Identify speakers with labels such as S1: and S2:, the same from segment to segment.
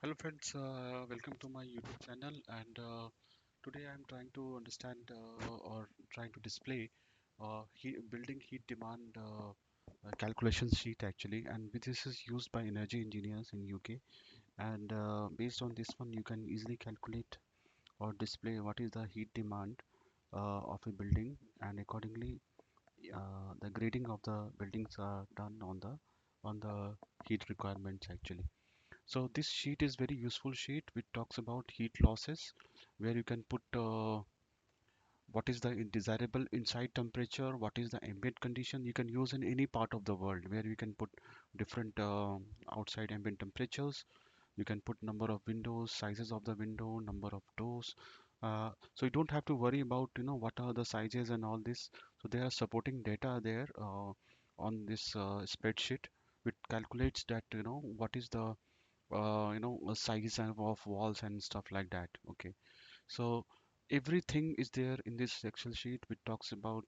S1: Hello friends, welcome to my YouTube channel and today I'm trying to understand or trying to display building heat demand calculation sheet actually, and this is used by energy engineers in UK, and based on this one you can easily calculate or display what is the heat demand of a building, and accordingly the grading of the buildings are done on the heat requirements actually. So this sheet is very useful sheet which talks about heat losses, where you can put what is the desirable inside temperature, what is the ambient condition. You can use in any part of the world where you can put different outside ambient temperatures. You can put number of windows, sizes of the window, number of doors. So you don't have to worry about what are the sizes and all this. So there are supporting data there on this spreadsheet which calculates that what is the a size of walls and stuff like that. Okay, so everything is there in this Excel sheet which talks about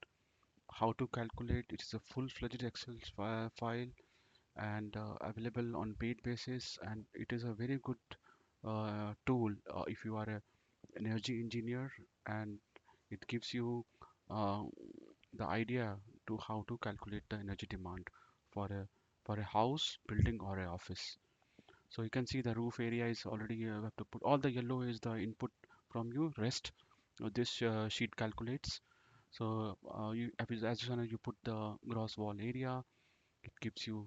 S1: how to calculate. It is a full-fledged Excel file and available on paid basis, and it is a very good tool if you are a energy engineer, and it gives you uh, the idea to how to calculate the energy demand for a house, building, or a office. So you can see the roof area is already have to put all the yellow is the input from you. Rest this sheet calculates. So as soon as you put the gross wall area, it gives you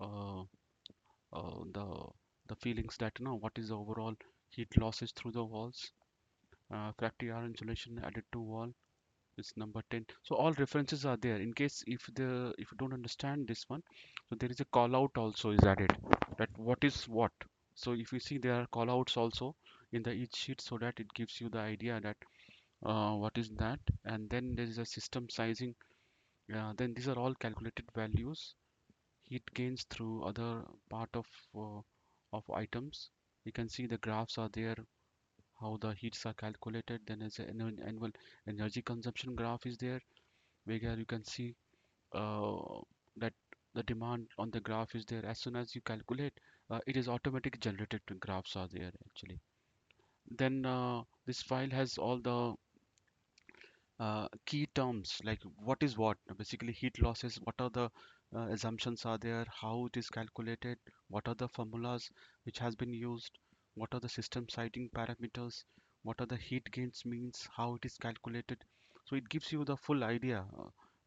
S1: uh, the feelings that what is the overall heat losses through the walls. Factory R insulation added to wall is number 10. So all references are there in case if you don't understand this one. So there is a call out also is added, that what is what. So if you see, there are call outs also in the each sheet, so that it gives you the idea that what is that. And then there is a system sizing. Then these are all calculated values. Heat gains through other part of items. You can see the graphs are there, how the heats are calculated. Then there's an annual energy consumption graph is there, where you can see uh, that the demand on the graph is there. As soon as you calculate, it is automatically generated. Graphs are there actually. Then this file has all the key terms, like what is what, basically heat losses, what are the assumptions are there, how it is calculated, what are the formulas which has been used, what are the system siting parameters, what are the heat gains means, how it is calculated. So it gives you the full idea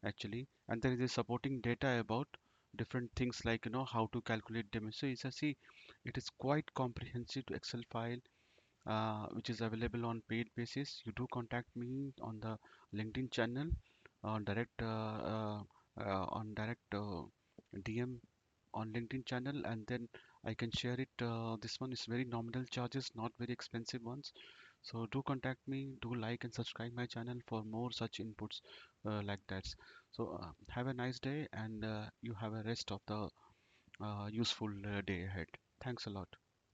S1: actually, and there is a supporting data about different things, like how to calculate them. So it's a see, it is quite comprehensive Excel file which is available on paid basis. You do contact me on the LinkedIn channel, on direct DM on LinkedIn channel, and then I can share it. This one is very nominal charges, not very expensive ones. So do contact me. Do like and subscribe my channel for more such inputs like that. So have a nice day, and you have a rest of the useful day ahead. Thanks a lot.